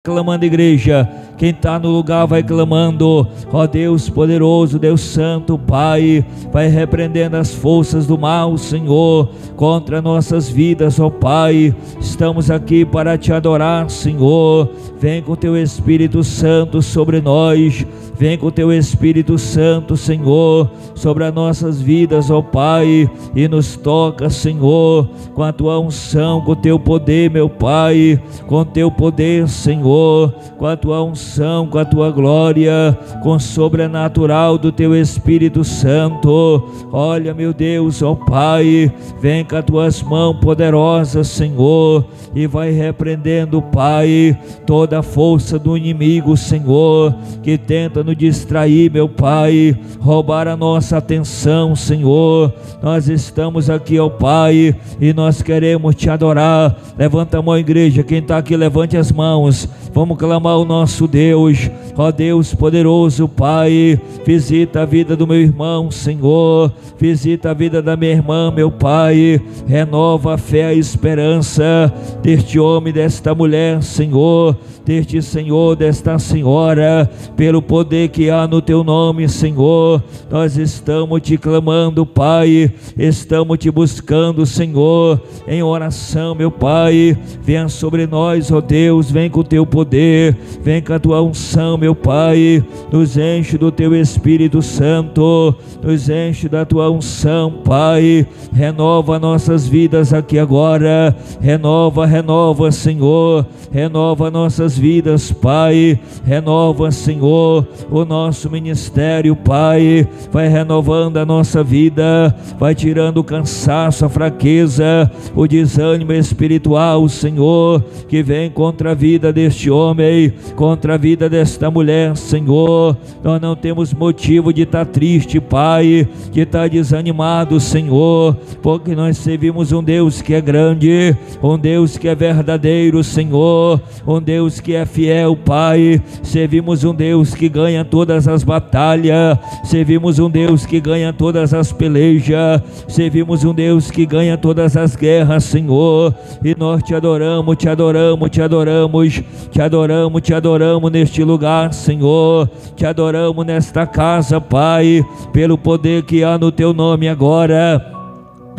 clamando, igreja. Quem está no lugar vai clamando. Ó Deus poderoso, Deus santo, Pai, vai repreendendo as forças do mal, Senhor, contra nossas vidas, ó Pai. Estamos aqui para te adorar, Senhor. Vem com teu Espírito Santo sobre nós. Vem com teu Espírito Santo, Senhor, sobre as nossas vidas, ó Pai, e nos toca, Senhor, com a tua unção, com o teu poder, meu Pai, com o teu poder, Senhor, com a tua unção, com a tua glória, com o sobrenatural do teu Espírito Santo. Olha, meu Deus, ó Pai, vem com as tuas mãos poderosas, Senhor, e vai repreendendo, Pai, toda a força do inimigo, Senhor, que tenta nos distrair, meu Pai, roubar a nossa atenção, Senhor. Nós estamos aqui, ó Pai, e nós queremos te adorar. Levanta a mão, igreja. Quem está aqui, levante as mãos. Vamos clamar o nosso Deus. Ó Deus poderoso, Pai, visita a vida do meu irmão, Senhor. Visita a vida da minha irmã, meu Pai. Renova a fé e a esperança deste homem, desta mulher, Senhor, deste Senhor, desta senhora, pelo poder que há no teu nome, Senhor. Nós estamos te clamando, Pai, estamos te buscando, Senhor, em oração, meu Pai. Venha sobre nós, ó Deus, vem com o teu poder, vem com a tua unção, meu Pai. Nos enche do teu Espírito Santo, nos enche da tua unção, Pai. Renova nossas vidas aqui agora, renova, Senhor, renova nossas vidas, Pai. Renova, Senhor, o nosso ministério, Pai. Vai renovando a nossa vida, vai tirando o cansaço, a fraqueza, o desânimo espiritual, Senhor, que vem contra a vida deste homem, contra a vida desta mulher, Senhor. Nós não temos motivo de estar triste, Pai, de estar desanimado, Senhor, porque nós servimos um Deus que é grande, um Deus que é verdadeiro, Senhor, um Deus que é fiel, Pai. Servimos um Deus que ganha todas as batalhas, servimos um Deus que ganha todas as pelejas, servimos um Deus que ganha todas as guerras, Senhor, e nós te adoramos, te adoramos, te adoramos, te adoramos, te adoramos neste lugar, Senhor, te adoramos nesta casa, Pai, pelo poder que há no teu nome agora.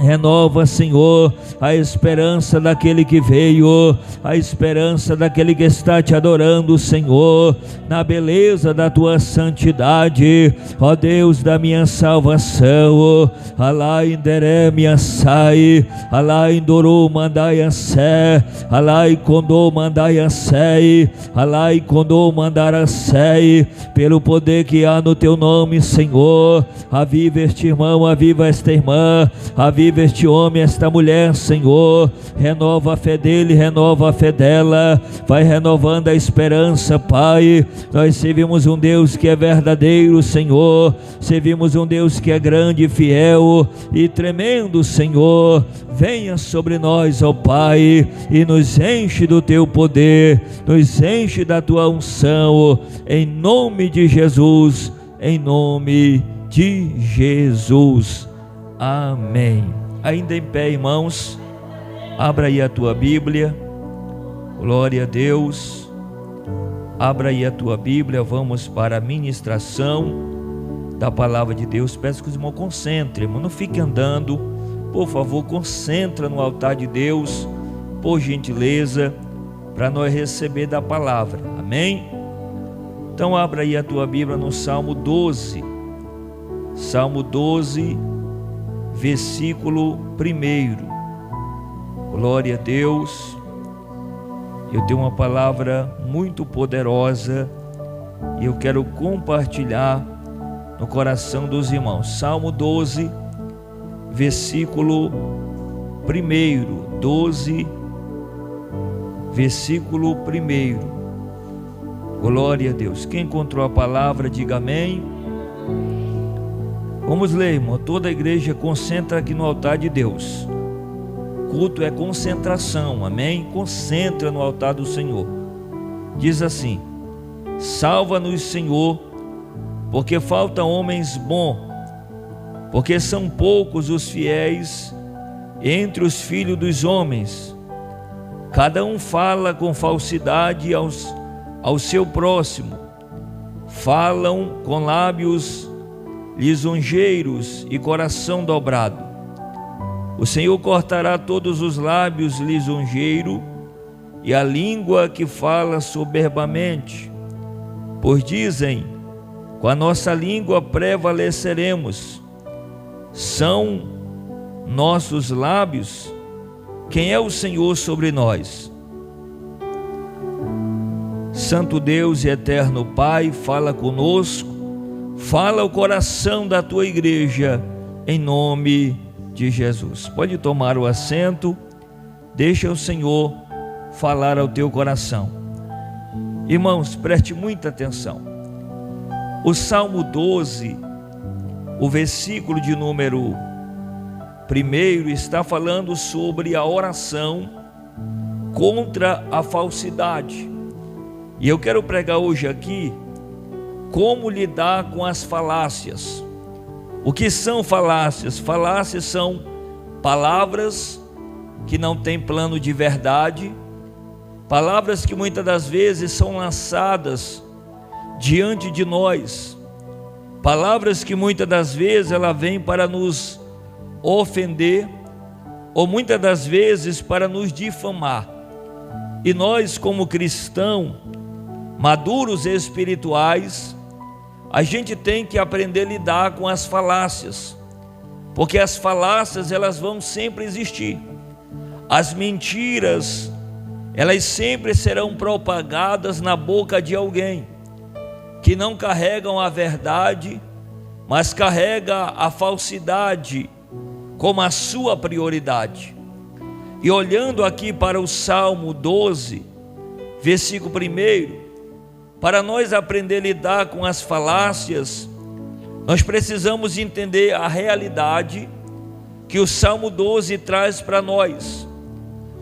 Renova, Senhor, a esperança daquele que veio, a esperança daquele que está te adorando, Senhor, na beleza da tua santidade, ó Deus da minha salvação. Alá inderé minha sai, alá indorou mandai a sé, alá e condô mandai a sé, alá e condô mandar a sé, pelo poder que há no teu nome, Senhor. Aviva este irmão, aviva esta irmã, aviva este homem, esta mulher, Senhor. Renova a fé dele, renova a fé dela, vai renovando a esperança, Pai. Nós servimos um Deus que é verdadeiro, Senhor, servimos um Deus que é grande, fiel e tremendo, Senhor. Venha sobre nós, ó Pai, e nos enche do teu poder, nos enche da tua unção, em nome de Jesus, em nome de Jesus, amém. Ainda em pé, irmãos, abra aí a tua Bíblia, glória a Deus. Abra aí a tua Bíblia, vamos para a ministração da palavra de Deus. Peço que os irmãos concentrem, irmão, não fique andando, por favor, concentra no altar de Deus, por gentileza, para nós receber da palavra, amém? Então abra aí a tua Bíblia no Salmo 12, Salmo 12, versículo 1. Glória a Deus. Eu tenho uma palavra muito poderosa e eu quero compartilhar no coração dos irmãos. Salmo 12, versículo 1. 12, versículo 1. Glória a Deus. Quem encontrou a palavra, diga amém. Vamos ler, irmão. Toda a igreja concentra aqui no altar de Deus. Culto é concentração, amém? Concentra no altar do Senhor. Diz assim: salva-nos, Senhor, porque faltam homens bons, porque são poucos os fiéis entre os filhos dos homens. Cada um fala com falsidade ao seu próximo, falam com lábios lisonjeiros e coração dobrado. O Senhor cortará todos os lábios lisonjeiros e a língua que fala soberbamente, pois dizem: com a nossa língua prevaleceremos. São nossos lábios. Quem é o Senhor sobre nós? Santo Deus e eterno Pai, fala conosco, fala o coração da tua igreja, em nome de Jesus. Pode tomar o assento, deixa o Senhor falar ao teu coração. Irmãos, preste muita atenção. O Salmo 12, o versículo de número 1, está falando sobre a oração contra a falsidade. E eu quero pregar hoje aqui como lidar com as falácias. O que são falácias? Falácias são palavras que não têm plano de verdade, palavras que muitas das vezes são lançadas diante de nós, palavras que muitas das vezes ela vem para nos ofender, ou muitas das vezes para nos difamar. E nós, como cristãos maduros espirituais, a gente tem que aprender a lidar com as falácias, porque as falácias elas vão sempre existir. As mentiras, elas sempre serão propagadas na boca de alguém que não carregam a verdade, mas carrega a falsidade como a sua prioridade. E olhando aqui para o Salmo 12, versículo 1, para nós aprender a lidar com as falácias, nós precisamos entender a realidade que o Salmo 12 traz para nós.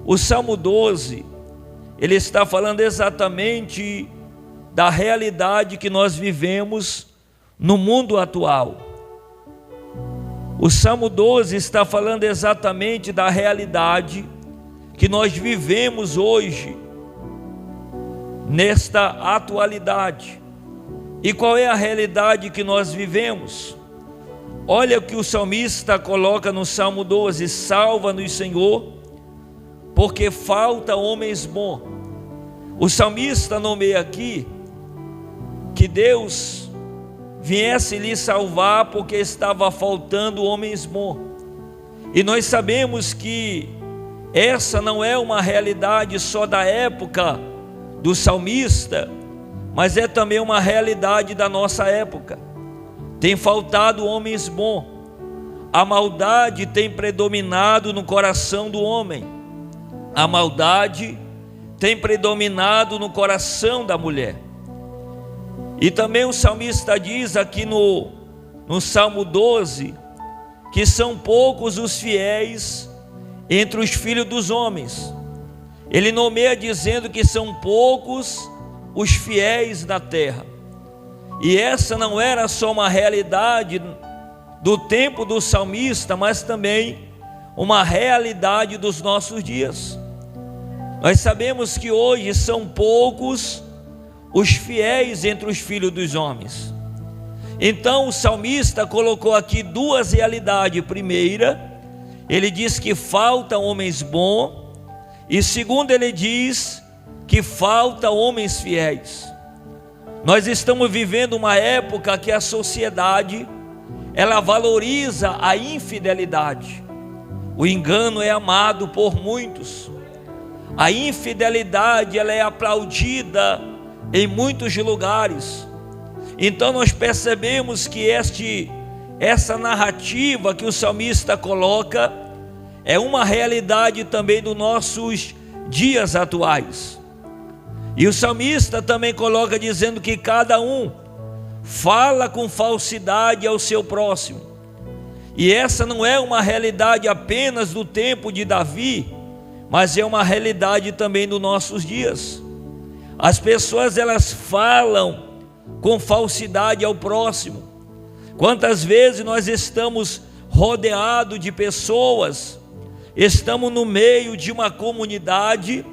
O Salmo 12, ele está falando exatamente da realidade que nós vivemos no mundo atual. O Salmo 12 está falando exatamente da realidade que nós vivemos hoje, nesta atualidade. E qual é a realidade que nós vivemos? Olha o que o salmista coloca no Salmo 12: salva-nos, Senhor, porque falta homens bons. O salmista nomeia aqui que Deus viesse lhe salvar porque estava faltando homens bons. E nós sabemos que essa não é uma realidade só da época do salmista, mas é também uma realidade da nossa época. Tem faltado homens bons. A maldade tem predominado no coração do homem. A maldade tem predominado no coração da mulher. E também o salmista diz aqui no Salmo 12 que são poucos os fiéis entre os filhos dos homens. Ele nomeia dizendo que são poucos os fiéis na terra. E essa não era só uma realidade do tempo do salmista, mas também uma realidade dos nossos dias. Nós sabemos que hoje são poucos os fiéis entre os filhos dos homens. Então o salmista colocou aqui duas realidades. Primeira, ele diz que falta homens bons, e segundo, ele diz que falta homens fiéis. Nós estamos vivendo uma época que a sociedade ela valoriza a infidelidade. O engano é amado por muitos. A infidelidade ela é aplaudida em muitos lugares. Então nós percebemos que essa narrativa que o salmista coloca é uma realidade também dos nossos dias atuais. E o salmista também coloca dizendo que cada um fala com falsidade ao seu próximo. E essa não é uma realidade apenas do tempo de Davi, mas é uma realidade também dos nossos dias. As pessoas elas falam com falsidade ao próximo. Quantas vezes nós estamos rodeados de pessoas, estamos no meio de uma comunidade,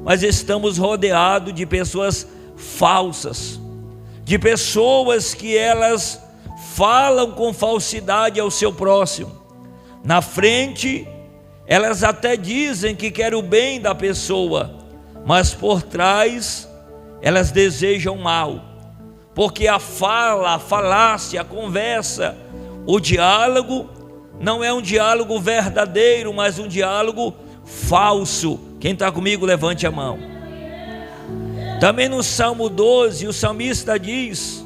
mas estamos rodeados de pessoas falsas, de pessoas que elas falam com falsidade ao seu próximo. Na frente, elas até dizem que querem o bem da pessoa, mas por trás, elas desejam mal. Porque a fala, a falácia, a conversa, o diálogo, não é um diálogo verdadeiro, mas um diálogo falso. Quem está comigo, levante a mão. Também no Salmo 12, o salmista diz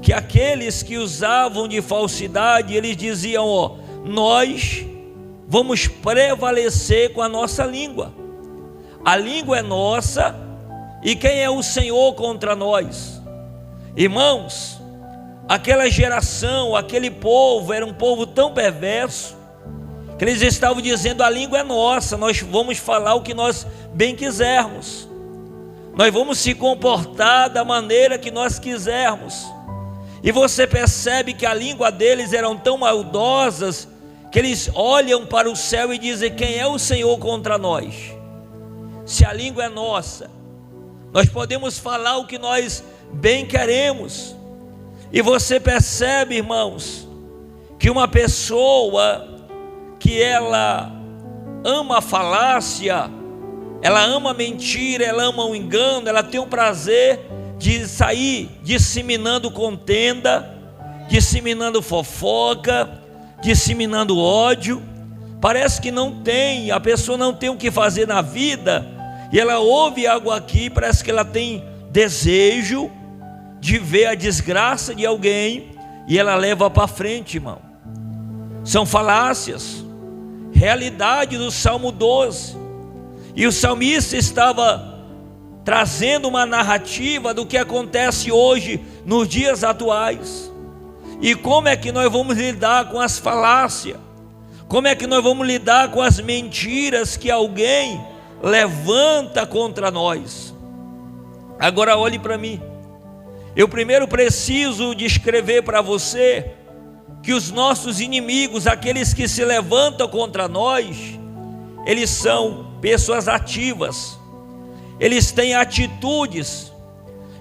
que aqueles que usavam de falsidade, eles diziam: nós vamos prevalecer com a nossa língua. A língua é nossa, e quem é o Senhor contra nós? Irmãos, aquela geração, aquele povo, era um povo tão perverso, que eles estavam dizendo: a língua é nossa, nós vamos falar o que nós bem quisermos, nós vamos se comportar da maneira que nós quisermos. E você percebe que a língua deles eram tão maldosas, que eles olham para o céu e dizem: quem é o Senhor contra nós? Se a língua é nossa, nós podemos falar o que nós bem queremos. E você percebe, irmãos, que uma pessoa que ela ama a falácia, ela ama a mentira, ela ama o engano, ela tem o prazer de sair disseminando contenda, disseminando fofoca, disseminando ódio. Parece que não tem, a pessoa não tem o que fazer na vida, e ela ouve algo aqui, parece que ela tem desejo de ver a desgraça de alguém, e ela leva para frente, irmão. São falácias, realidade do Salmo 12, e o salmista estava trazendo uma narrativa do que acontece hoje, nos dias atuais, e como é que nós vamos lidar com as falácias, como é que nós vamos lidar com as mentiras que alguém levanta contra nós. Agora olhe para mim. Eu primeiro preciso descrever para você que os nossos inimigos, aqueles que se levantam contra nós, eles são pessoas ativas, eles têm atitudes,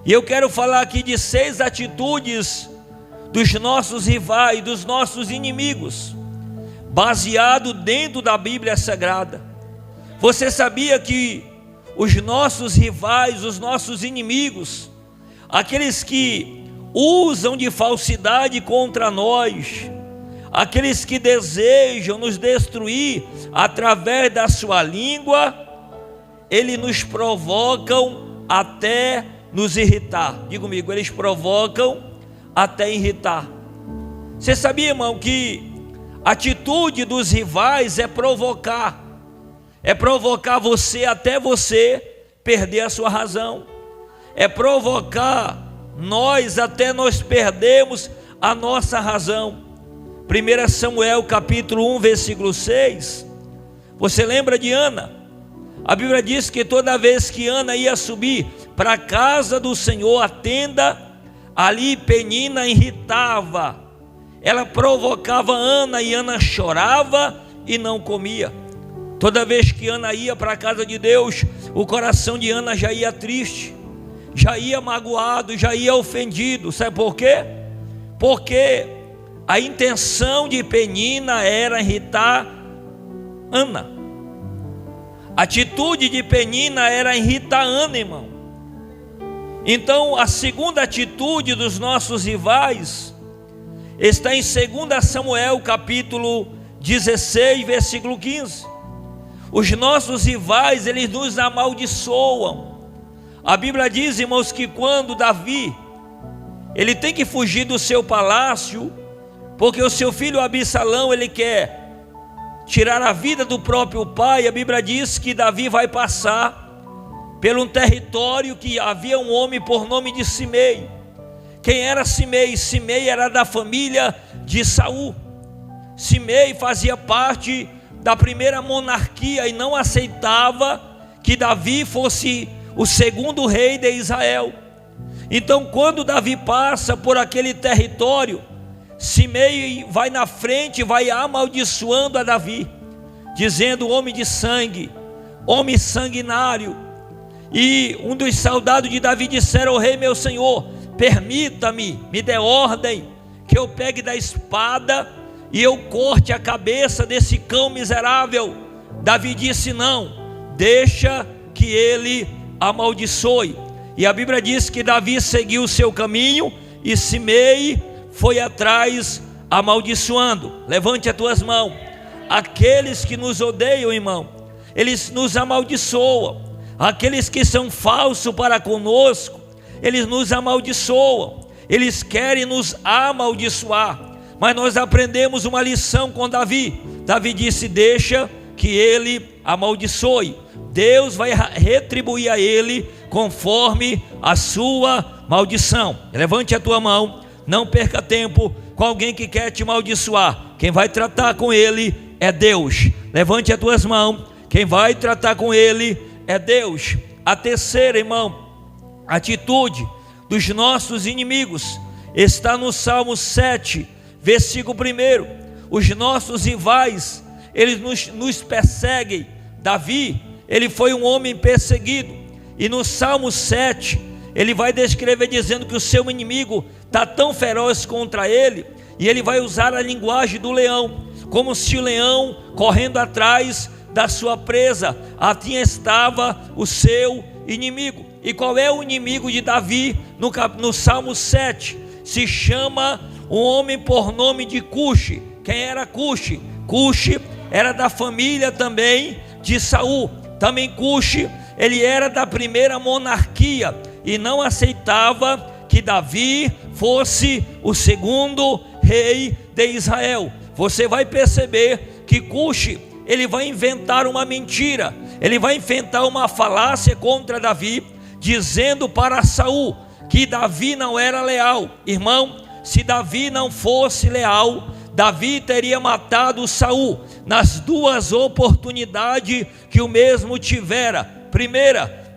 e eu quero falar aqui de 6 atitudes dos nossos rivais, dos nossos inimigos, baseado dentro da Bíblia Sagrada. Você sabia que os nossos rivais, os nossos inimigos, aqueles que usam de falsidade contra nós, aqueles que desejam nos destruir através da sua língua, eles nos provocam até nos irritar. Diga comigo, eles provocam até irritar. Você sabia, irmão, que a atitude dos rivais é provocar você até você perder a sua razão, é provocar nós até nós perdermos a nossa razão. 1 Samuel capítulo 1 versículo 6, você lembra de Ana? A Bíblia diz que toda vez que Ana ia subir para a casa do Senhor, a tenda, ali Penina irritava, ela provocava Ana, e Ana chorava e não comia. Toda vez que Ana ia para a casa de Deus, o coração de Ana já ia triste, já ia magoado, já ia ofendido. Sabe por quê? Porque a intenção de Penina era irritar Ana. A atitude de Penina era irritar Ana, irmão. Então a segunda atitude dos nossos rivais está em 2 Samuel capítulo 16 versículo 15. Os nossos rivais, eles nos amaldiçoam. A Bíblia diz, irmãos, que quando Davi, ele tem que fugir do seu palácio, porque o seu filho Absalão, ele quer tirar a vida do próprio pai. A Bíblia diz que Davi vai passar por um território que havia um homem por nome de Simei. Quem era Simei? Simei era da família de Saul. Simei fazia parte da primeira monarquia e não aceitava que Davi fosse o segundo rei de Israel. Então, quando Davi passa por aquele território, Simei vai na frente, vai amaldiçoando a Davi, dizendo: homem de sangue, homem sanguinário. E um dos soldados de Davi disseram ao rei: meu senhor, permita-me, me dê ordem, que eu pegue da espada e eu corte a cabeça desse cão miserável. Davi disse: não, deixa que ele amaldiçoe. E a Bíblia diz que Davi seguiu o seu caminho e Simei foi atrás amaldiçoando. Levante as tuas mãos. Aqueles que nos odeiam, irmão, eles nos amaldiçoam. Aqueles que são falsos para conosco, eles nos amaldiçoam. Eles querem nos amaldiçoar. Mas nós aprendemos uma lição com Davi. Davi disse: deixa que ele amaldiçoe. Deus vai retribuir a ele conforme a sua maldição. Levante a tua mão. Não perca tempo com alguém que quer te amaldiçoar. Quem vai tratar com ele é Deus. Levante as tuas mãos. Quem vai tratar com ele é Deus. A terceira, irmão, atitude dos nossos inimigos está no Salmo 7, versículo 1. Os nossos rivais, eles nos perseguem. Davi, ele foi um homem perseguido, e no Salmo 7 ele vai descrever dizendo que o seu inimigo está tão feroz contra ele, e ele vai usar a linguagem do leão, como se o leão correndo atrás da sua presa, assim estava o seu inimigo. E qual é o inimigo de Davi? No Salmo 7 se chama um homem por nome de Cuxi. Quem era Cuxi? Cuxi era da família também de Saul. Também Cuxi, ele era da primeira monarquia e não aceitava que Davi fosse o segundo rei de Israel. Você vai perceber que Cuxi, ele vai inventar uma mentira, ele vai inventar uma falácia contra Davi, dizendo para Saul que Davi não era leal. Irmão, se Davi não fosse leal, Davi teria matado Saul nas duas oportunidades que o mesmo tivera.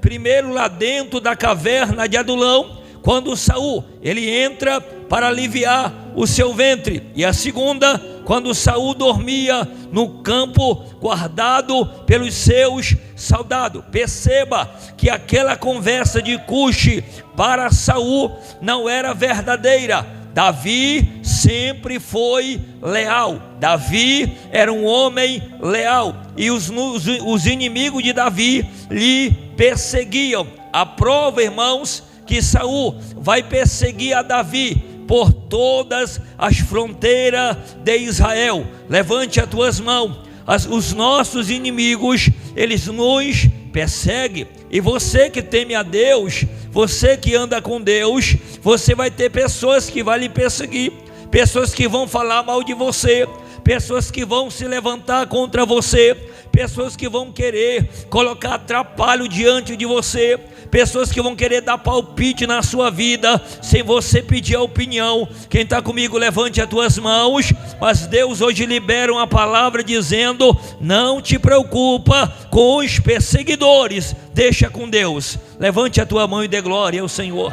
Primeiro lá dentro da caverna de Adulão, quando Saul ele entra para aliviar o seu ventre, e a segunda, quando Saul dormia no campo guardado pelos seus soldados. Perceba que aquela conversa de Cuxi para Saul não era verdadeira. Davi sempre foi leal. Davi era um homem leal, e os inimigos de Davi lhe perseguiam. A prova, irmãos, que Saul vai perseguir a Davi por todas as fronteiras de Israel. Levante as tuas mãos. Os nossos inimigos, eles nos perseguem. E você que teme a Deus, você que anda com Deus, você vai ter pessoas que vão lhe perseguir, pessoas que vão falar mal de você, pessoas que vão se levantar contra você, pessoas que vão querer colocar atrapalho diante de você, pessoas que vão querer dar palpite na sua vida sem você pedir a opinião. Quem está comigo, levante as tuas mãos. Mas Deus hoje libera uma palavra dizendo: não te preocupa com os perseguidores, deixa com Deus. Levante a tua mão e dê glória ao Senhor.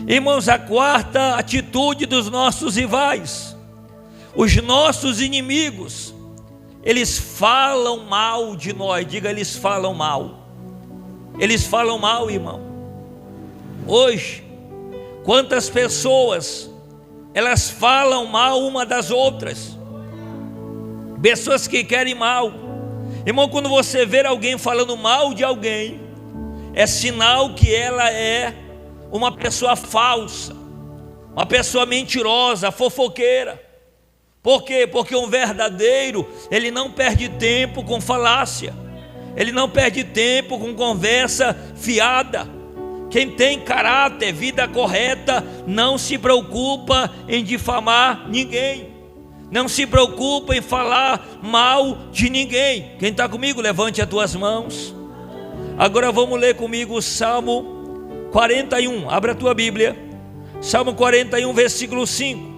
Irmãos, a quarta atitude dos nossos rivais, os nossos inimigos, eles falam mal de nós. Diga, eles falam mal. Eles falam mal, irmão. Hoje, quantas pessoas, elas falam mal uma das outras. Pessoas que querem mal. Irmão, quando você ver alguém falando mal de alguém, é sinal que ela é uma pessoa falsa, uma pessoa mentirosa, fofoqueira. Por quê? Porque um verdadeiro, ele não perde tempo com falácia, ele não perde tempo com conversa fiada. Quem tem caráter, vida correta, não se preocupa em difamar ninguém, não se preocupa em falar mal de ninguém. Quem está comigo, levante as tuas mãos. Agora vamos ler comigo o Salmo 41, abra a tua Bíblia, Salmo 41, versículo 5.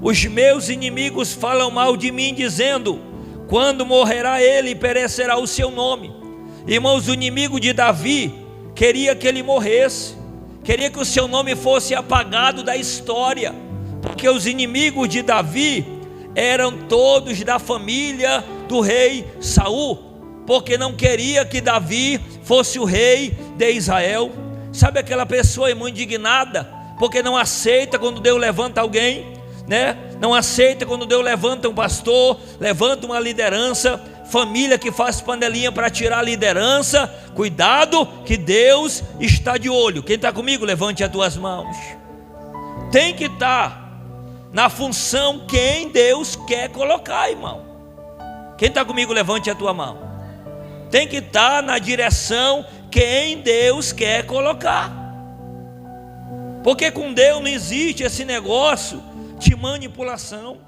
Os meus inimigos falam mal de mim, dizendo: quando morrerá ele, perecerá o seu nome. Irmãos, o inimigo de Davi queria que ele morresse, queria que o seu nome fosse apagado da história, porque os inimigos de Davi eram todos da família do rei Saul. porque não queria que Davi fosse o rei de Israel. Sabe aquela pessoa muito indignada, porque não aceita quando Deus levanta alguém, né? Não aceita quando Deus levanta um pastor, levanta uma liderança. Família que faz panelinha para tirar a liderança, cuidado que Deus está de olho. Quem está comigo, levante as tuas mãos. Tem que estar na função quem Deus quer colocar, irmão. Quem está comigo, levante a tua mão. Tem que estar na direção quem Deus quer colocar, porque com Deus não existe esse negócio de manipulação.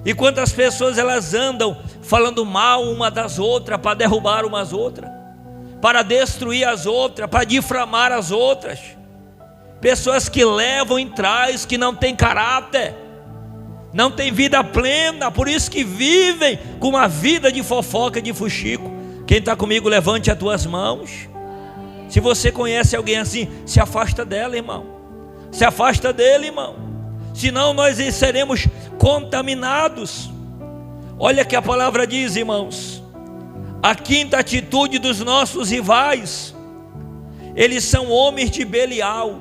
E quantas pessoas elas andam falando mal uma das outras, para derrubar umas outras, para destruir as outras, para difamar as outras. Pessoas que levam em trás, que não têm caráter, não têm vida plena, por isso que vivem com uma vida de fofoca, de fuxico. Quem está comigo, levante as tuas mãos. Se você conhece alguém assim, se afasta dela, irmão. Se afasta dele, irmão. Senão nós seremos contaminados. Olha que a palavra diz, irmãos, a quinta atitude dos nossos rivais: eles são homens de Belial.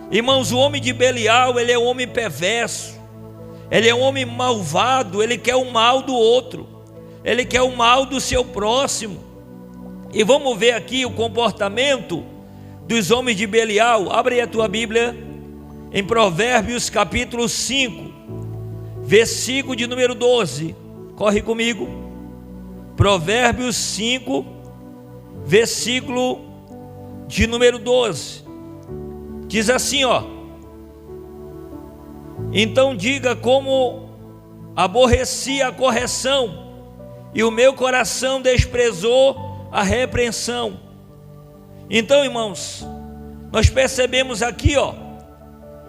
Irmãos, o homem de Belial, ele é um homem perverso, ele é um homem malvado, ele quer o mal do outro, ele quer o mal do seu próximo. E vamos ver aqui o comportamento dos homens de Belial. Abre aí a tua Bíblia em Provérbios capítulo 5, versículo de número 12. Corre comigo. Provérbios 5, versículo de número 12. Diz assim, ó: então diga como aborreci a correção, e o meu coração desprezou a repreensão. Então, irmãos, nós percebemos aqui, ó,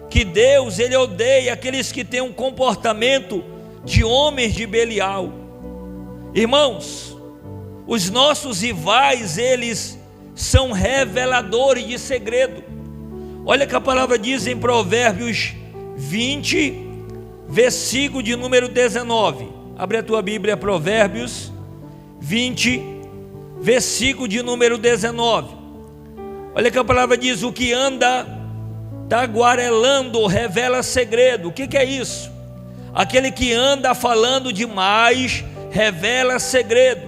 que Deus, ele odeia aqueles que têm um comportamento de homens de Belial. Irmãos, os nossos rivais, eles são reveladores de segredo. Olha que a palavra diz em Provérbios 20, versículo de número 19. Abre a tua Bíblia, Provérbios 20, versículo de número 19. Olha que a palavra diz: o que anda taguarelando revela segredo. O que é isso? Aquele que anda falando demais revela segredo.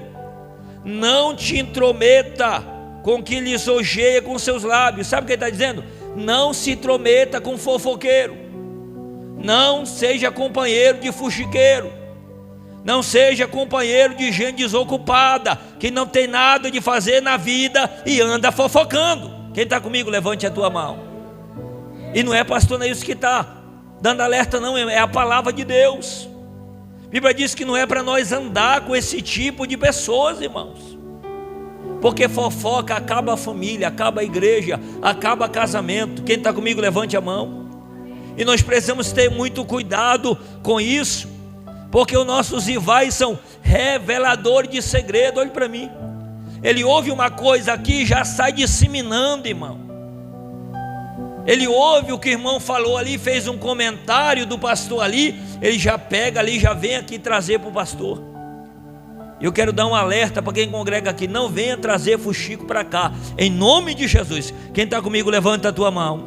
Não te intrometa com o que lisonjeia com seus lábios. Sabe o que ele está dizendo? Não se intrometa com fofoqueiro. Não seja companheiro de fuxiqueiro. Não seja companheiro de gente desocupada, que não tem nada de fazer na vida e anda fofocando. Quem está comigo, levante a tua mão. E não é pastor Neilson que está dando alerta, não, é a palavra de Deus. A Bíblia diz que não é para nós andar com esse tipo de pessoas, irmãos, porque fofoca acaba a família, acaba a igreja, acaba casamento. Quem está comigo, levante a mão. E nós precisamos ter muito cuidado com isso, porque os nossos rivais são reveladores de segredo. Olhe para mim, ele ouve uma coisa aqui e já sai disseminando, irmão. Ele ouve o que o irmão falou ali, fez um comentário do pastor ali, ele já pega ali, já vem aqui trazer para o pastor. Eu quero dar um alerta para quem congrega aqui: não venha trazer fuxico para cá, em nome de Jesus. Quem está comigo, levanta a tua mão.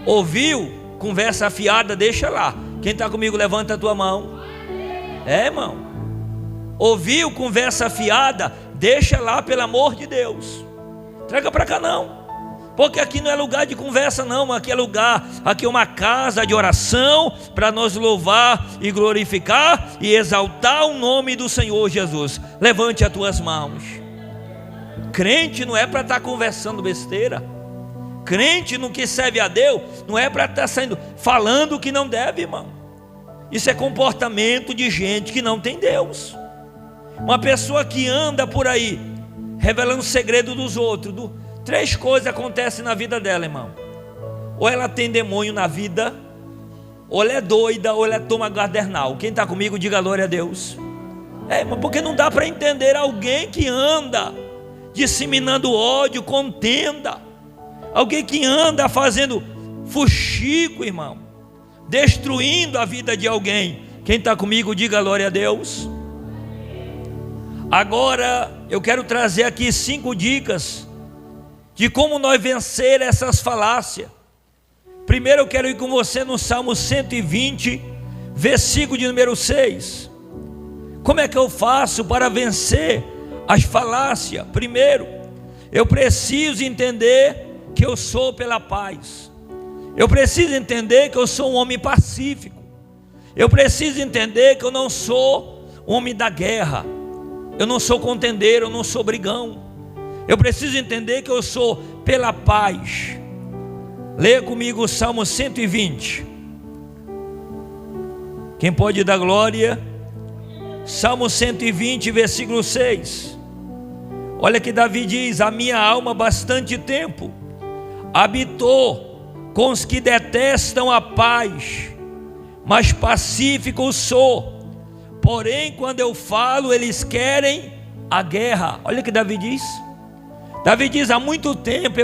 Ouviu? Conversa afiada, deixa lá. Quem está comigo, levanta a tua mão. É, irmão. Ouviu? Conversa afiada, deixa lá, pelo amor de Deus. Traga para cá não. Porque aqui não é lugar de conversa não, aqui é lugar, aqui é uma casa de oração, para nós louvar e glorificar e exaltar o nome do Senhor Jesus. Levante as tuas mãos. Crente não é para estar conversando besteira. Crente no que serve a Deus, não é para estar falando o que não deve, irmão. Isso é comportamento de gente que não tem Deus. Uma pessoa que anda por aí, revelando o segredo dos outros, três coisas acontecem na vida dela, irmão: ou ela tem demônio na vida, ou ela é doida, ou ela toma gadernal. Quem está comigo, diga glória a Deus. Mas porque não dá para entender alguém que anda disseminando ódio, contenda, alguém que anda fazendo fuxico, irmão, destruindo a vida de alguém. Quem está comigo, diga glória a Deus. Agora eu quero trazer aqui 5 dicas de como nós vencer essas falácias. Primeiro eu quero ir com você no Salmo 120, versículo de número 6. Como é que eu faço para vencer as falácias? Primeiro, eu preciso entender que eu sou pela paz. Eu preciso entender que eu sou um homem pacífico. Eu preciso entender que eu não sou homem da guerra. Eu não sou contendeiro, eu não sou brigão. Eu preciso entender que eu sou pela paz. Leia comigo o Salmo 120. Quem pode dar glória? Salmo 120, versículo 6. Olha que Davi diz: a minha alma bastante tempo habitou com os que detestam a paz, mas pacífico sou. Porém, quando eu falo, eles querem a guerra. Olha o que Davi diz. Davi diz: há muito tempo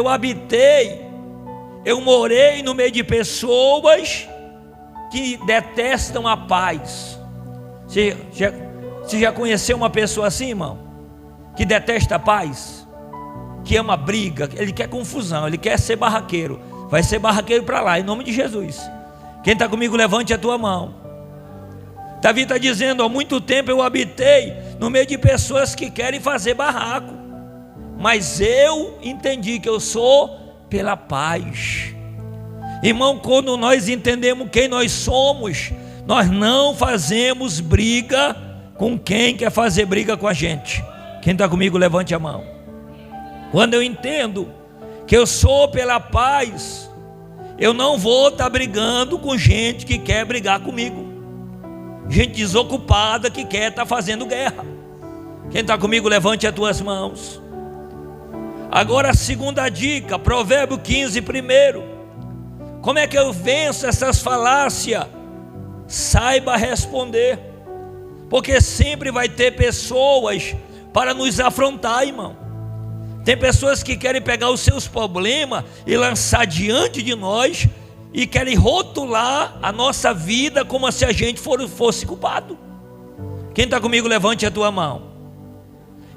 eu morei no meio de pessoas que detestam a paz. Você já conheceu uma pessoa assim, irmão? Que detesta a paz? Que ama briga, ele quer confusão, ele quer ser barraqueiro. Vai ser barraqueiro para lá, em nome de Jesus. Quem está comigo, levante a tua mão. Davi está dizendo: há muito tempo eu habitei no meio de pessoas que querem fazer barraco, mas eu entendi que eu sou pela paz. Irmão, quando nós entendemos quem nós somos, nós não fazemos briga com quem quer fazer briga com a gente. Quem está comigo, levante a mão. Quando eu entendo que eu sou pela paz, eu não vou estar brigando com gente que quer brigar comigo, gente desocupada que quer estar fazendo guerra. Quem está comigo, levante as tuas mãos. Agora a segunda dica, Provérbio 15, primeiro. Como é que eu venço essas falácias? Saiba responder, porque sempre vai ter pessoas para nos afrontar, irmão. Tem pessoas que querem pegar os seus problemas e lançar diante de nós e querem rotular a nossa vida como se a gente fosse culpado. Quem está comigo, levante a tua mão.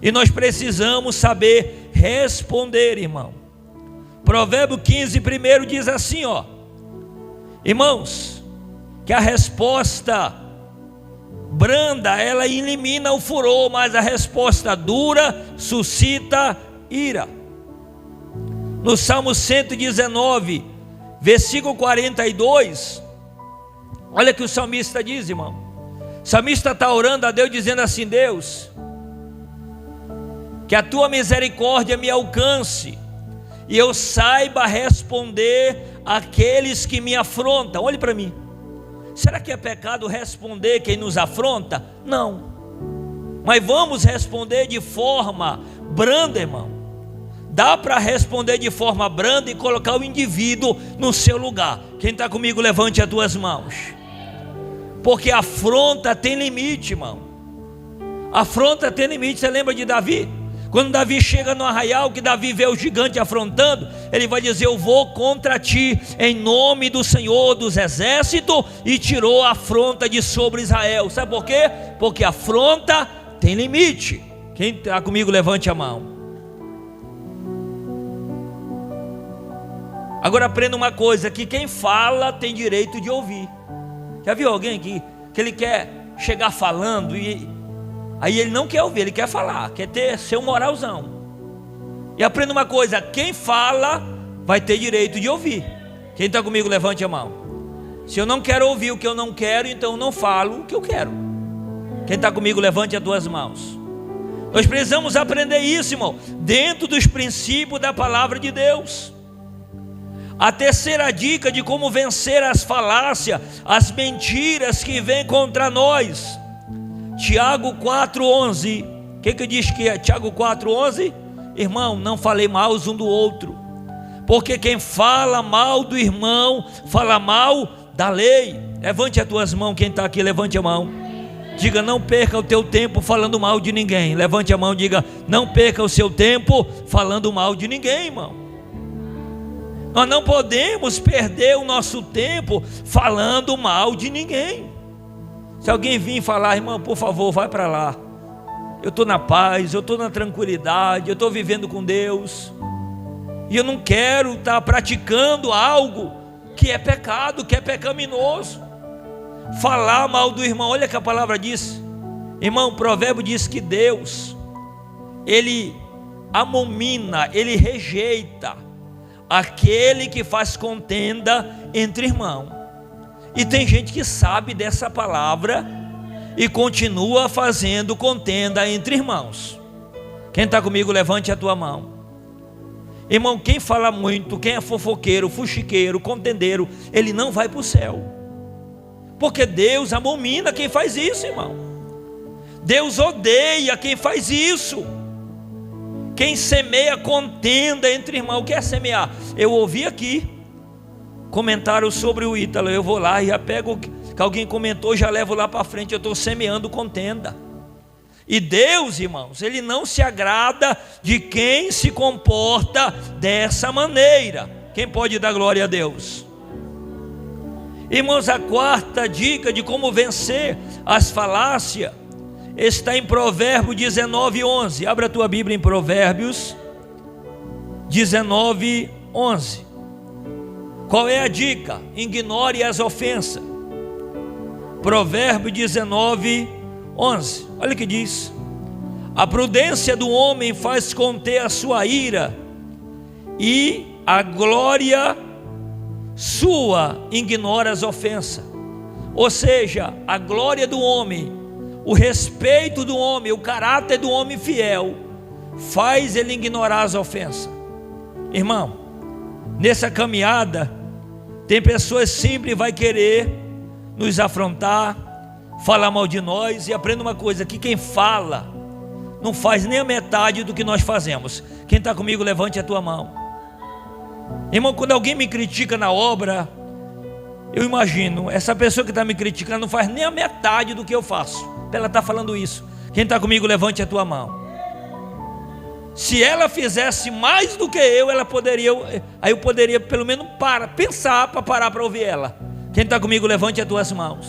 E nós precisamos saber responder, irmão. Provérbio 15, primeiro diz assim, ó: irmãos, que a resposta branda, ela elimina o furor, mas a resposta dura suscita ira. No Salmo 119, versículo 42, olha que o salmista diz, irmão. O salmista está orando a Deus, dizendo assim: Deus, que a tua misericórdia me alcance e eu saiba responder àqueles que me afrontam. Olhe para mim. Será que é pecado responder quem nos afronta? Não. Mas vamos responder de forma branda, irmão. Dá para responder de forma branda e colocar o indivíduo no seu lugar. Quem está comigo, levante as tuas mãos. Porque a afronta tem limite, irmão. A afronta tem limite. Você lembra de Davi? Quando Davi chega no arraial, que Davi vê o gigante afrontando, ele vai dizer: eu vou contra ti em nome do Senhor dos exércitos, e tirou a afronta de sobre Israel. Sabe por quê? Porque a afronta tem limite. Quem está comigo, levante a mão. Agora aprenda uma coisa, que quem fala tem direito de ouvir. Já viu alguém que ele quer chegar falando e aí ele não quer ouvir, ele quer falar, quer ser um moralzão. E aprenda uma coisa: quem fala vai ter direito de ouvir. Quem está comigo, levante a mão. Se eu não quero ouvir o que eu não quero, então eu não falo o que eu quero. Quem está comigo, levante as duas mãos. Nós precisamos aprender isso, irmão, dentro dos princípios da palavra de Deus. A terceira dica de como vencer as falácias, as mentiras que vêm contra nós, Tiago 4,11. O que diz que é Tiago 4,11? Irmão, não falei mal um do outro, porque quem fala mal do irmão, fala mal da lei. Levante as tuas mãos, quem está aqui, levante a mão. Diga: não perca o teu tempo falando mal de ninguém. Levante a mão, diga: não perca o seu tempo falando mal de ninguém, irmão. Nós não podemos perder o nosso tempo falando mal de ninguém. Se alguém vir falar: irmão, por favor, vai para lá, eu estou na paz, eu estou na tranquilidade, eu estou vivendo com Deus, e eu não quero estar praticando algo que é pecado, que é pecaminoso. Falar mal do irmão, olha que a palavra diz, irmão, o provérbio diz que Deus, Ele abomina, Ele rejeita aquele que faz contenda entre irmãos. E tem gente que sabe dessa palavra e continua fazendo contenda entre irmãos. Quem está comigo, levante a tua mão. Irmão, quem fala muito, quem é fofoqueiro, fuxiqueiro, contendeiro, ele não vai para o céu, porque Deus abomina quem faz isso, irmão. Deus odeia quem faz isso, quem semeia contenda entre irmãos. O que é semear? Eu ouvi aqui comentários sobre o Ítalo, eu vou lá e já pego o que alguém comentou, já levo lá para frente, eu estou semeando contenda. E Deus, irmãos, Ele não se agrada de quem se comporta dessa maneira. Quem pode dar glória a Deus? Irmãos, a quarta dica de como vencer as falácias está em Provérbios 19:11. Abra a tua Bíblia em Provérbios 19:11. Qual é a dica? Ignore as ofensas. Provérbios 19:11. Olha o que diz: a prudência do homem faz conter a sua ira, e a glória sua ignora as ofensas. Ou seja, a glória do homem, o respeito do homem, o caráter do homem fiel, faz ele ignorar as ofensas. Irmão, nessa caminhada, tem pessoas que sempre vai querer nos afrontar, falar mal de nós. E aprenda uma coisa, que quem fala não faz nem a metade do que nós fazemos. Quem está comigo, levante a tua mão. Irmão, quando alguém me critica na obra, eu imagino, essa pessoa que está me criticando não faz nem a metade do que eu faço. Ela está falando isso. Quem está comigo, levante a tua mão. Se ela fizesse mais do que eu, ela poderia, aí eu poderia pelo menos pensar para parar para ouvir ela. Quem está comigo, levante as tuas mãos.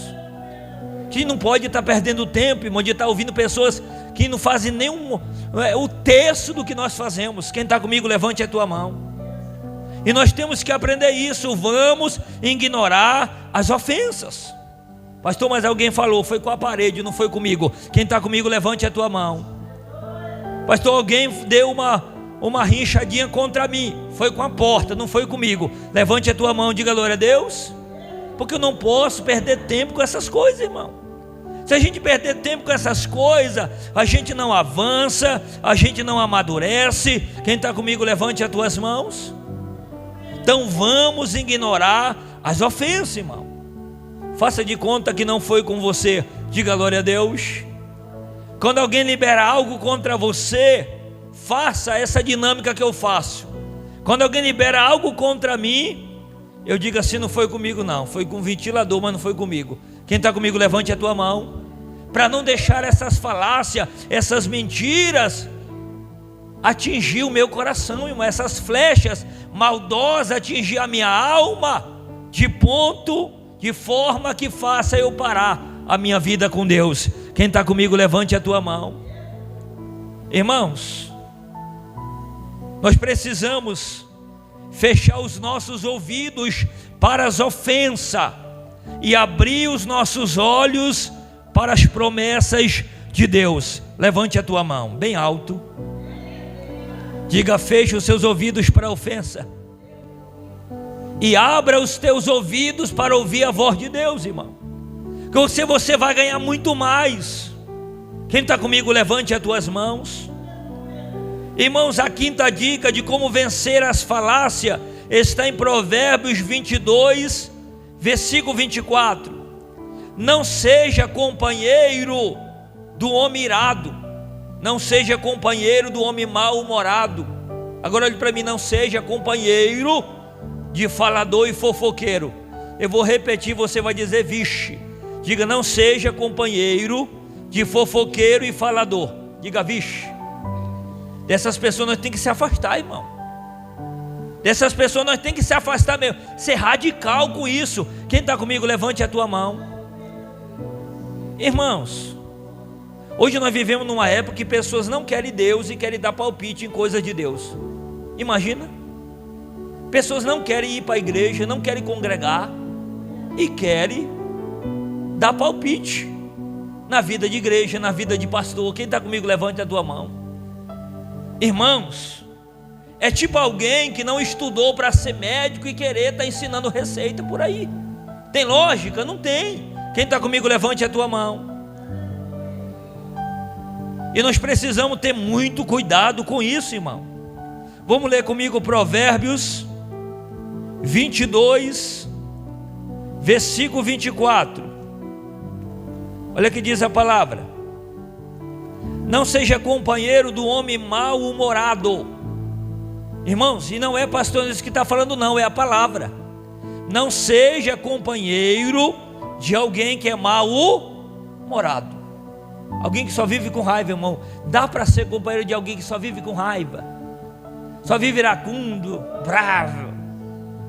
Que não pode estar perdendo tempo, irmão, de estar ouvindo pessoas que não fazem nem o terço do que nós fazemos. Quem está comigo, levante a tua mão. E nós temos que aprender isso. Vamos ignorar as ofensas. Pastor, mas alguém falou, foi com a parede, não foi comigo. Quem está comigo, levante a tua mão. Pastor, alguém deu uma rinchadinha contra mim, foi com a porta, não foi comigo. Levante a tua mão, diga glória a Deus. Porque eu não posso perder tempo com essas coisas, irmão. Se a gente perder tempo com essas coisas, a gente não avança, a gente não amadurece. Quem está comigo, levante as tuas mãos. Então vamos ignorar as ofensas, irmão. Faça de conta que não foi com você, diga glória a Deus. Quando alguém libera algo contra você, faça essa dinâmica que eu faço. Quando alguém libera algo contra mim, eu digo assim, não foi comigo não, foi com o ventilador, mas não foi comigo. Quem está comigo, levante a tua mão. Para não deixar essas falácias, essas mentiras atingir o meu coração, irmão. Essas flechas maldosas atingir a minha alma, de forma que faça eu parar a minha vida com Deus. Quem está comigo, levante a tua mão. Irmãos, nós precisamos fechar os nossos ouvidos para as ofensas e abrir os nossos olhos para as promessas de Deus. Levante a tua mão bem alto. Diga, feche os seus ouvidos para a ofensa e abra os teus ouvidos para ouvir a voz de Deus, irmão. Que você vai ganhar muito mais. Quem está comigo, levante as tuas mãos. Irmãos, a quinta dica de como vencer as falácias está em Provérbios 22, versículo 24. Não seja companheiro do homem irado, não seja companheiro do homem mal-humorado. Agora olhe para mim, não seja companheiro de falador e fofoqueiro. Eu vou repetir, você vai dizer vixe. Diga, não seja companheiro de fofoqueiro e falador. Diga, vixe. Dessas pessoas nós temos que se afastar, irmão. Dessas pessoas nós temos que se afastar mesmo. Ser radical com isso. Quem está comigo, levante a tua mão. Irmãos, Hoje nós vivemos numa época que pessoas não querem Deus e querem dar palpite em coisas de Deus. Imagina, pessoas não querem ir para a igreja, não querem congregar e querem dar palpite na vida de igreja, na vida de pastor. Quem está comigo, levante a tua mão. Irmãos, é tipo alguém que não estudou para ser médico e querer estar ensinando receita por aí. Tem lógica? Não tem. Quem está comigo, levante a tua mão. E nós precisamos ter muito cuidado com isso, irmão. Vamos ler comigo Provérbios 22, versículo 24. Olha o que diz a palavra: não seja companheiro do homem mal-humorado. Irmãos, e não é pastor que está falando, não, é a palavra. Não seja companheiro de alguém que é mal-humorado. Alguém que só vive com raiva, irmão. Dá para ser companheiro de alguém que só vive com raiva, só vive iracundo, bravo,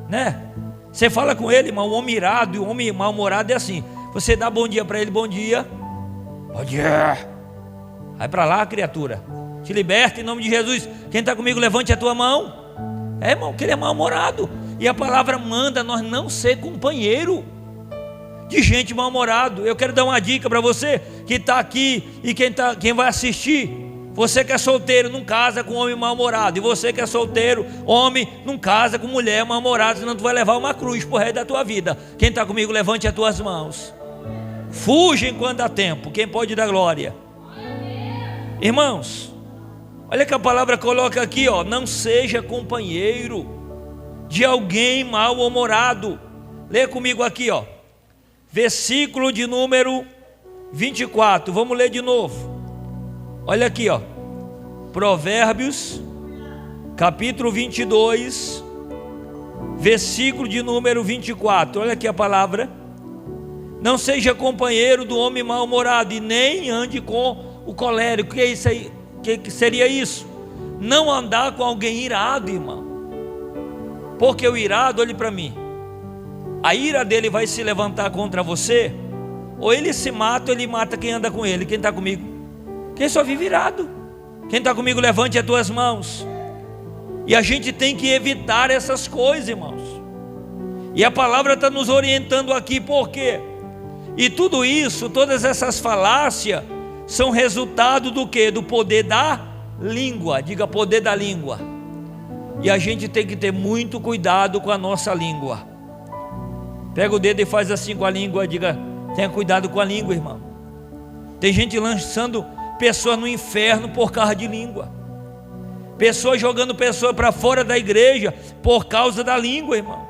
né? Você fala com ele, irmão, o homem irado e o homem mal-humorado é assim. Você dá bom dia para ele, bom dia. Bom dia. Vai para lá, criatura. Te liberta em nome de Jesus. Quem está comigo, levante a tua mão. É, irmão, que ele é mal-humorado. E a palavra manda nós não ser companheiro de gente mal-humorado. Eu quero dar uma dica para você que está aqui e quem vai assistir. Você que é solteiro, não casa com homem mal-humorado. E você que é solteiro, homem, não casa com mulher mal-humorada, senão tu vai levar uma cruz por resto da tua vida. Quem está comigo, levante as tuas mãos. Fuja enquanto dá tempo. Quem pode dar glória? Irmãos, olha que a palavra coloca aqui, ó: não seja companheiro de alguém mal-humorado. Lê comigo aqui, ó, versículo de número 24. Vamos ler de novo. Olha aqui, ó, Provérbios capítulo 22, versículo de número 24. Olha aqui a palavra: não seja companheiro do homem mal-humorado e nem ande com o colérico. Que é isso aí? Que seria isso? Não andar com alguém irado, irmão. Porque o irado, olhe para mim, a ira dele vai se levantar contra você, ou ele se mata ou ele mata quem anda com ele. Quem está comigo? Quem só vive irado? Quem está comigo, levante as tuas mãos. E a gente tem que evitar essas coisas, irmãos. E a palavra está nos orientando aqui. Por quê? E tudo isso, todas essas falácias, são resultado do quê? Do poder da língua. Diga, poder da língua. E a gente tem que ter muito cuidado com a nossa língua. Pega o dedo e faz assim com a língua. Diga, tenha cuidado com a língua, irmão. Tem gente lançando pessoas no inferno por causa de língua. Pessoas jogando pessoas para fora da igreja por causa da língua, irmão.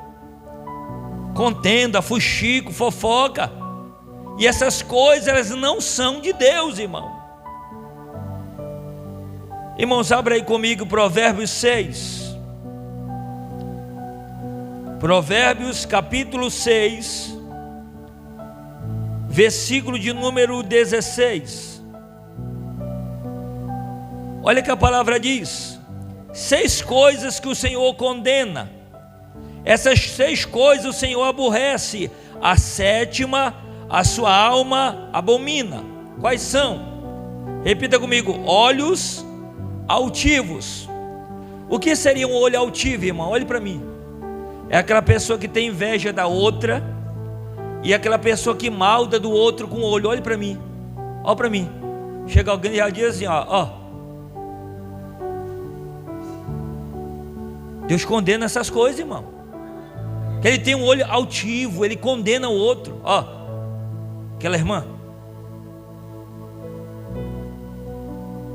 Contenda, fuxico, fofoca. E essas coisas, elas não são de Deus, irmão. Irmãos, abra aí comigo Provérbios 6. Provérbios capítulo 6, versículo de número 16. Olha que a palavra diz: 6 coisas que o Senhor condena, essas 6 coisas o Senhor aborrece, a 7ª a sua alma abomina. Quais são? Repita comigo: olhos altivos. O que seria um olho altivo, irmão? Olhe para mim. É aquela pessoa que tem inveja da outra, e aquela pessoa que malda do outro com o olho. Olhe para mim, olha para mim. Chega alguém e já diz assim, ó. Deus condena essas coisas, irmão. Que ele tem um olho altivo, ele condena o outro. Ó, aquela irmã.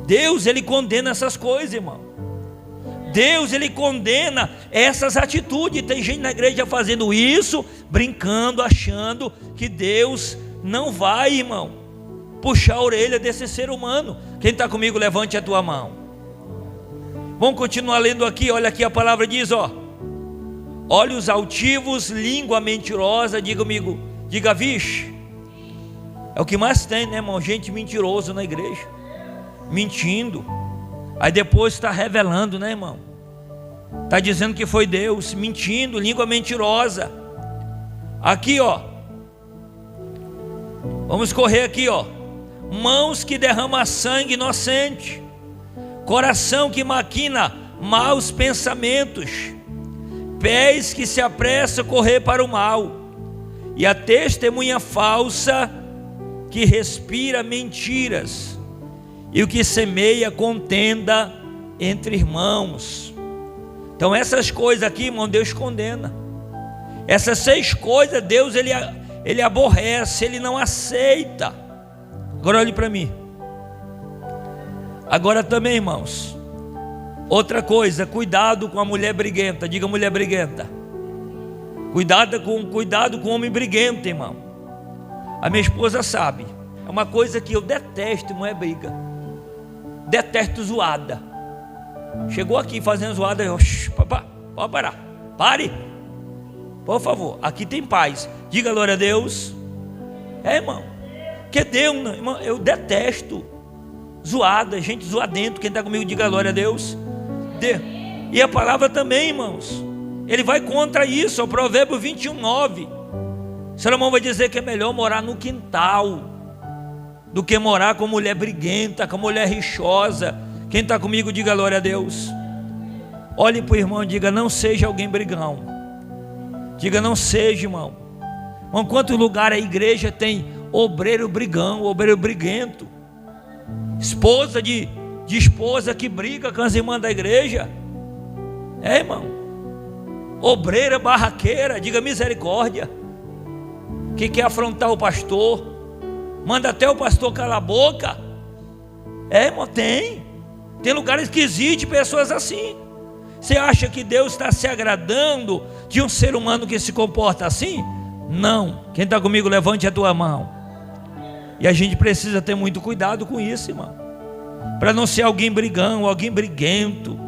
Deus, ele condena essas coisas, irmão. Deus, ele condena essas atitudes. Tem gente na igreja fazendo isso, brincando, achando que Deus não vai, irmão, puxar a orelha desse ser humano. Quem está comigo, levante a tua mão. Vamos continuar lendo aqui. Olha aqui, a palavra diz, ó: olhos altivos, língua mentirosa. Diga comigo, diga, vixe. É o que mais tem, né, irmão? Gente mentirosa na igreja, mentindo. Aí depois está revelando, né, irmão? Está dizendo que foi Deus, mentindo, língua mentirosa. Aqui, ó, vamos correr aqui, ó. mãos que derramam sangue inocente, coração que maquina maus pensamentos, pés que se apressam a correr para o mal, e a testemunha falsa que respira mentiras, e o que semeia contenda entre irmãos. Então essas coisas aqui, irmão, Deus condena. Essas 6 coisas Deus ele aborrece, Ele não aceita. Agora olhe para mim. Agora também, irmãos, outra coisa, cuidado com a mulher briguenta. Diga, mulher briguenta. Cuidado com o homem briguento, irmão. A minha esposa sabe. É uma coisa que eu detesto, não é briga. Detesto zoada. Chegou aqui fazendo zoada, eu, pode parar. Pare. Por favor, aqui tem paz. Diga glória a Deus. Irmão. Que Deus, irmão, eu detesto zoada, gente zoadento. Quem está comigo, diga glória a Deus. E a palavra também, irmãos, ele vai contra isso. O Provérbio 21:9. Salomão vai dizer que é melhor morar no quintal do que morar com mulher briguenta, com mulher rixosa. Quem está comigo, diga glória a Deus. Olhe para o irmão e diga, não seja alguém brigão. Diga, não seja, irmão. Irmão, quanto lugar a igreja tem obreiro brigão, obreiro briguento, esposa de esposa que briga com as irmãs da igreja. Irmão, obreira barraqueira, diga misericórdia, que quer afrontar o pastor, manda até o pastor calar a boca. Irmão, tem lugares que existem pessoas assim. Você acha que Deus está se agradando de um ser humano que se comporta assim? Não. Quem está comigo, levante a tua mão. E a gente precisa ter muito cuidado com isso, irmão, para não ser alguém brigão, alguém briguento,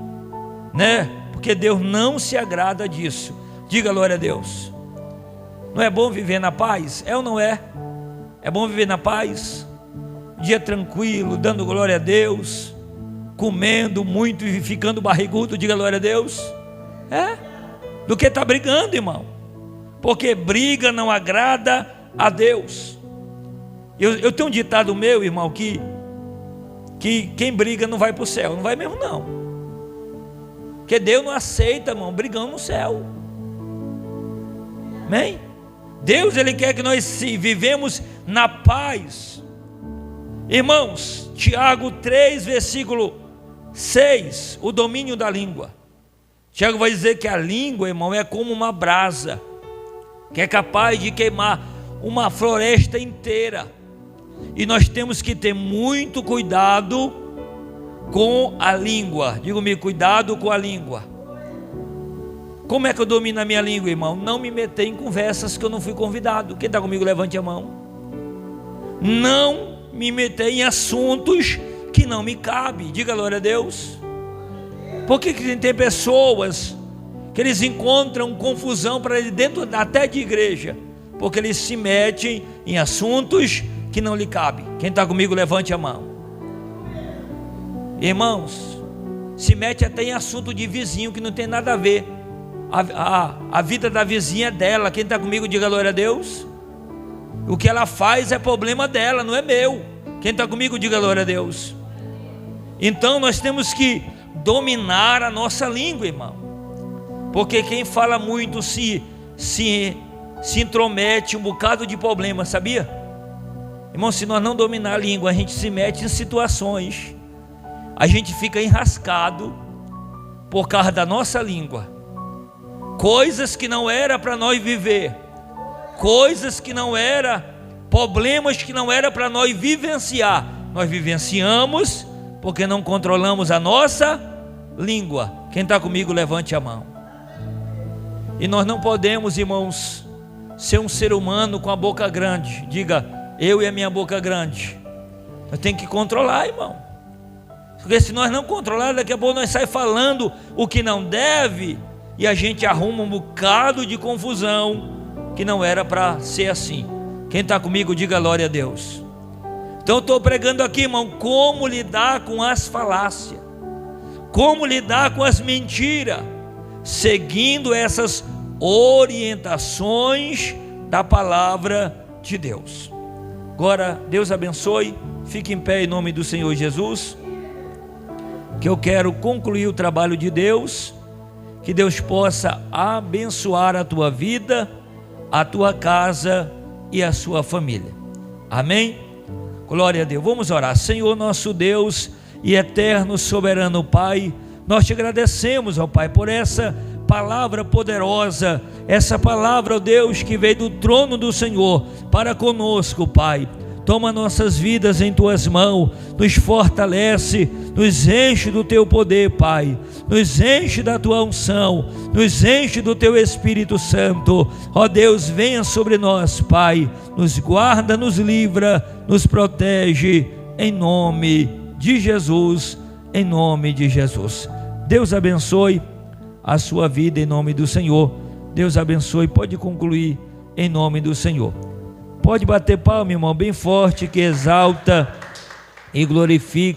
né? Porque Deus não se agrada disso. Diga glória a Deus. Não é bom viver na paz? É ou não é? É bom viver na paz, dia tranquilo, dando glória a Deus, comendo muito e ficando barrigudo. Diga glória a Deus. Do que estar brigando, irmão, porque briga não agrada a Deus. Eu tenho um ditado meu, irmão, que quem briga não vai para o céu. Não vai mesmo não, porque Deus não aceita, irmão, brigando no céu. Amém? Deus, Ele quer que nós vivemos na paz. Irmãos, Tiago 3, versículo 6, o domínio da língua. Tiago vai dizer que a língua, irmão, é como uma brasa, que é capaz de queimar uma floresta inteira. E nós temos que ter muito cuidado com a língua. Diga comigo, cuidado com a língua. Como é que eu domino a minha língua, irmão? Não me meter em conversas que eu não fui convidado. Quem está comigo, levante a mão. Não me meter em assuntos que não me cabe. Diga glória a Deus. Por que tem pessoas que eles encontram confusão para ele dentro até de igreja? Porque eles se metem em assuntos que não lhe cabem. Quem está comigo, levante a mão. Irmãos, se mete até em assunto de vizinho que não tem nada a ver. A vida da vizinha é dela. Quem está comigo, diga glória a Deus. O que ela faz é problema dela, não é meu. Quem está comigo, diga glória a Deus. Então nós temos que dominar a nossa língua, irmão, porque quem fala muito se intromete um bocado de problema, sabia? Irmão, se nós não dominar a língua, a gente se mete em situações, a gente fica enrascado por causa da nossa língua. Coisas que não era para nós viver, coisas que não era, problemas que não era para nós vivenciar, nós vivenciamos porque não controlamos a nossa língua. Quem está comigo, levante a mão. E nós não podemos, irmãos, ser um ser humano com a boca grande. Diga, eu e a minha boca grande. Nós temos que controlar, irmão, porque se nós não controlar, daqui a pouco nós saímos falando o que não deve, e a gente arruma um bocado de confusão que não era para ser assim. Quem está comigo, diga glória a Deus. Então eu estou pregando aqui, irmão, como lidar com as falácias, como lidar com as mentiras, seguindo essas orientações da palavra de Deus. Agora, Deus abençoe, Fique em pé em nome do Senhor Jesus, que eu quero concluir o trabalho de Deus. Que Deus possa abençoar a tua vida, a tua casa e a sua família. Amém? Glória a Deus. Vamos orar. Senhor nosso Deus e eterno soberano Pai, nós te agradecemos, ó Pai, por essa palavra poderosa, essa palavra, ó Deus, que veio do trono do Senhor para conosco, Pai. Toma nossas vidas em tuas mãos, nos fortalece, nos enche do teu poder, Pai, nos enche da tua unção, nos enche do teu Espírito Santo. Ó Deus, venha sobre nós, Pai, nos guarda, nos livra, nos protege, em nome de Jesus, em nome de Jesus. Deus abençoe a sua vida em nome do Senhor. Deus abençoe. Pode concluir em nome do Senhor. Pode bater palma, irmão, bem forte, que exalta e glorifica